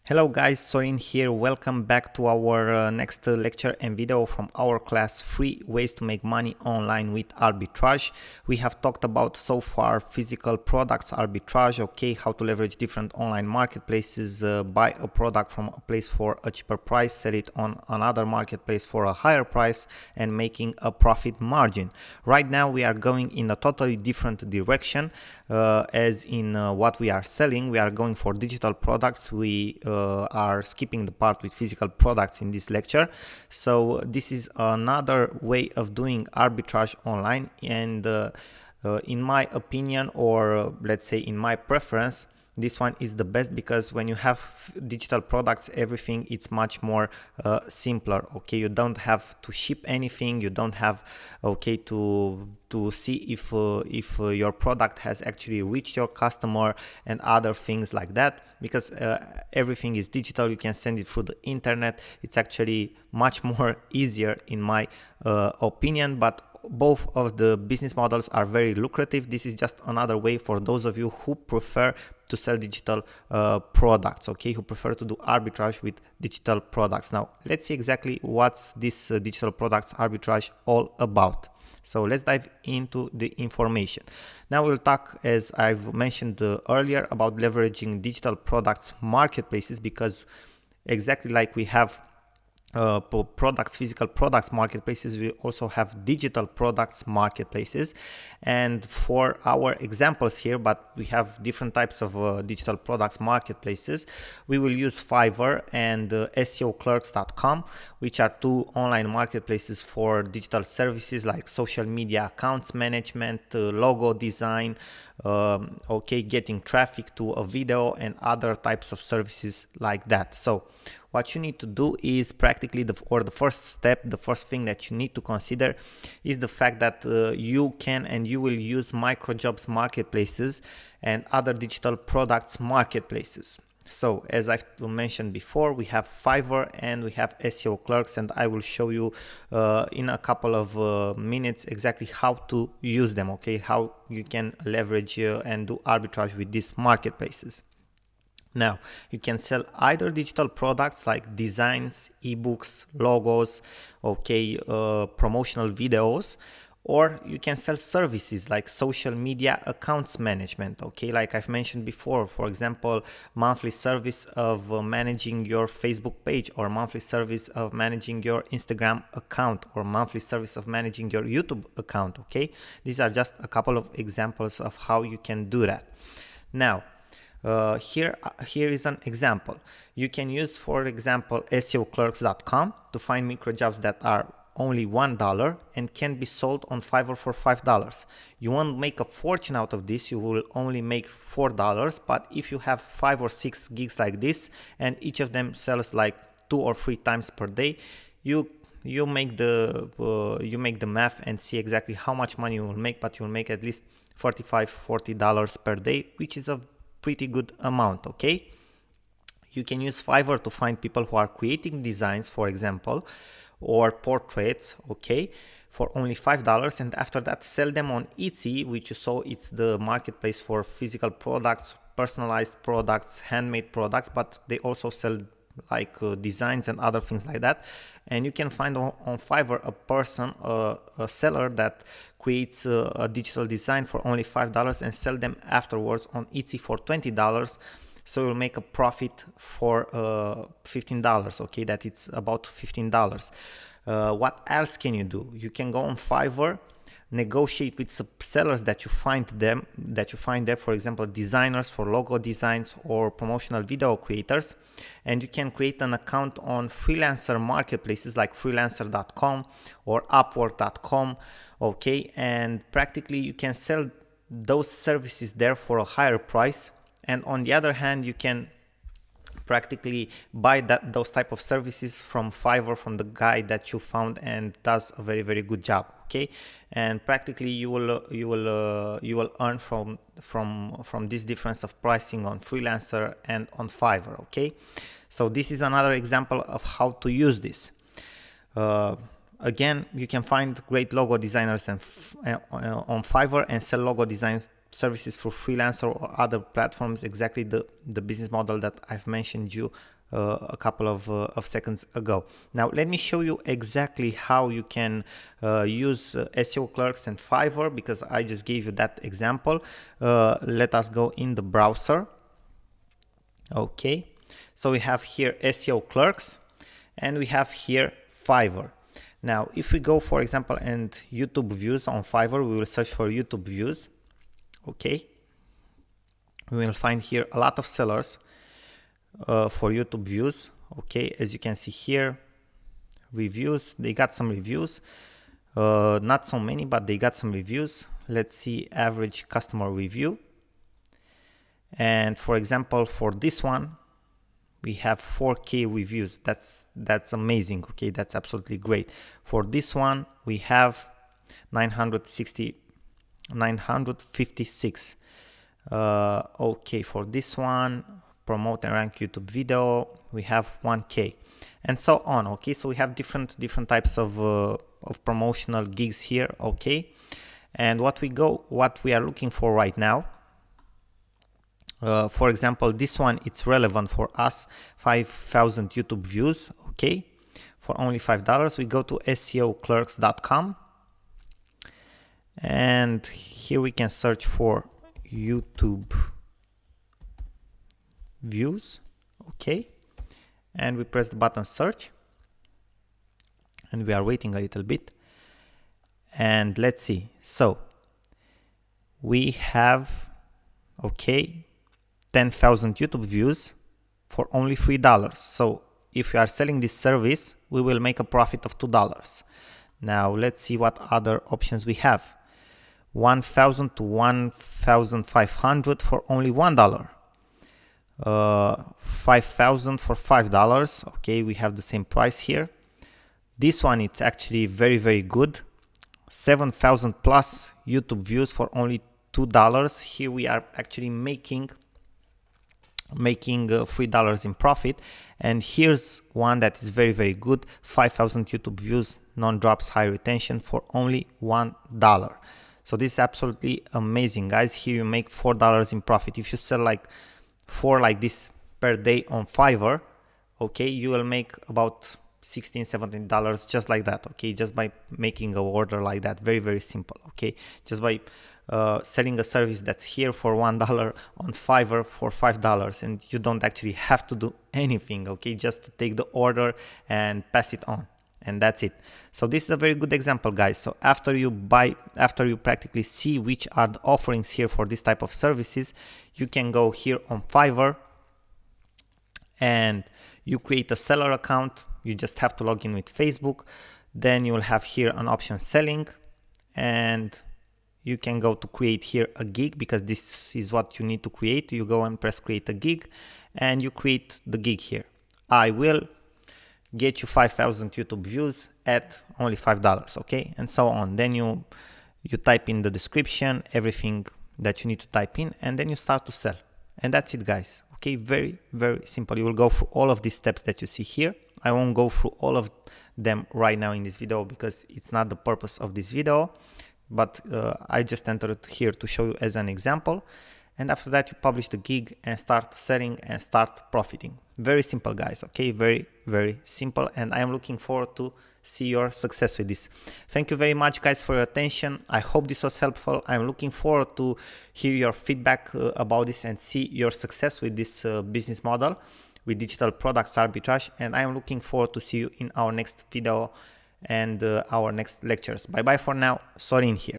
Hello guys, Sorin here. Welcome back to our next lecture and video from our class, 3 ways to make money online with arbitrage. We have talked about so far physical products arbitrage, okay, how to leverage different online marketplaces, buy a product from a place for a cheaper price, sell it on another marketplace for a higher price, and making a profit margin. Right now we are going in a totally different direction. As in what we are selling, we are going for digital products. We are skipping the part with physical products in this lecture. So this is another way of doing arbitrage online, and in my opinion, or let's say in my preference, this one is the best, because when you have digital products, everything it's much more simpler. Okay, you don't have to ship anything, you don't have to see if your product has actually reached your customer and other things like that, because everything is digital. You can send it through the internet. It's actually much more easier in my opinion, but both of the business models are very lucrative. This is just another way for those of you who prefer to sell digital products, okay, who prefer to do arbitrage with digital products. Now let's see exactly what's this digital products arbitrage all about. So let's dive into the information. Now we'll talk, as I've mentioned earlier, about leveraging digital products marketplaces, because exactly like we have physical products marketplaces, we also have digital products marketplaces. And for our examples here, but we have different types of digital products marketplaces, we will use Fiverr and SEOclerks.com, which are two online marketplaces for digital services like social media accounts management, logo design, getting traffic to a video, and other types of services like that. So what you need to do is practically the first thing that you need to consider is the fact that you can and you will use microjobs marketplaces and other digital products marketplaces. So as I've mentioned before, we have Fiverr and we have SEO Clerks, and I will show you in a couple of minutes exactly how to use them, okay, how you can leverage and do arbitrage with these marketplaces. Now, you can sell either digital products like designs, ebooks, logos, promotional videos, or you can sell services like social media accounts management, okay, like I've mentioned before. For example, monthly service of managing your Facebook page, or monthly service of managing your Instagram account, or monthly service of managing your YouTube account, okay. These are just a couple of examples of how you can do that. Now, here is an example. You can use, for example, SEOclerks.com to find microjobs that are only $1 and can be sold on Fiverr for $5. You won't make a fortune out of this. You will only make $4. But if you have 5 or 6 gigs like this, and each of them sells like 2 or 3 times per day, you make the math and see exactly how much money you will make. But you'll make at least $35-40 per day, which is a pretty good amount, okay. You can use Fiverr to find people who are creating designs, for example, or portraits, okay, for only $5, and after that sell them on Etsy, which you saw, it's the marketplace for physical products, personalized products, handmade products, but they also sell like designs and other things like that. And you can find on Fiverr a seller that creates a digital design for only $5 and sell them afterwards on Etsy for $20. So you'll make a profit for $15, okay, that it's about $15. What else can you do? You can go on Fiverr, negotiate with sellers that you find there, for example, designers for logo designs or promotional video creators, and you can create an account on freelancer marketplaces like freelancer.com or upwork.com, okay, and practically you can sell those services there for a higher price. And on the other hand, you can practically buy those type of services from Fiverr, from the guy that you found and does a very, very good job, okay. And practically you will earn from this difference of pricing on freelancer and on Fiverr, okay. So this is another example of how to use this. Again, you can find great logo designers on Fiverr and sell logo design services for freelancer or other platforms, exactly the business model that I've mentioned you a couple of seconds ago. Now let me show you exactly how you can use SEO Clerks and Fiverr, because I just gave you that example. Let us go in the browser. Okay, so we have here SEO Clerks and we have here Fiverr. Now if we go, for example, and YouTube views on Fiverr, we will search for YouTube views. Okay, we will find here a lot of sellers for YouTube views. Okay, as you can see here, reviews, they got some reviews, not so many, but they got some reviews. Let's see average customer review. And for example, for this one, we have 4K reviews. That's amazing. Okay, that's absolutely great. For this one, we have 956. Okay, for this one, promote and rank YouTube video, we have 1K, and so on. Okay, so we have different types of promotional gigs here. Okay, and what we are looking for right now, for example, this one, it's relevant for us, 5,000 YouTube views. Okay, for only $5, we go to SEOclerks.com, and here we can search for YouTube views. Okay, and we press the button search, and we are waiting a little bit, and let's see. So we have, okay, 10,000 YouTube views for only $3. So if we are selling this service, we will make a profit of $2. Now let's see what other options we have. 1,000 to 1,500 for only $1. 5,000 for $5. Okay, we have the same price here. This one, it's actually very good. 7,000 plus YouTube views for only $2. Here we are actually making $3 in profit. And here's one that is very good. 5,000 YouTube views, non-drops, high retention for only $1. So this is absolutely amazing, guys. Here you make $4 in profit. If you sell like 4 like this per day on Fiverr, okay, you will make about $16-17 just like that. Okay, just by making an order like that. Very simple. Okay, just by selling a service that's here for $1 on Fiverr for $5, and you don't actually have to do anything. Okay, just to take the order and pass it on, and that's it. So this is a very good example, guys. So after you practically see which are the offerings here for this type of services, you can go here on Fiverr and you create a seller account. You just have to log in with Facebook. Then you will have here an option selling, and you can go to create here a gig, because this is what you need to create. You go and press create a gig, and you create the gig here. I will get you 5,000 YouTube views at only $5, okay, and so on. Then you type in the description, everything that you need to type in, and then you start to sell, and that's it, guys. Okay, very simple. You will go through all of these steps that you see here. I won't go through all of them right now in this video, because it's not the purpose of this video, but I just entered here to show you as an example. And after that, you publish the gig and start selling and start profiting. Very simple, guys. Okay, very simple, and I am looking forward to see your success with this. Thank you very much, guys, for your attention. I hope this was helpful. I'm looking forward to hear your feedback about this and see your success with this business model with digital products arbitrage, and I am looking forward to see you in our next video and our next lectures. Bye bye for now. Sorin here.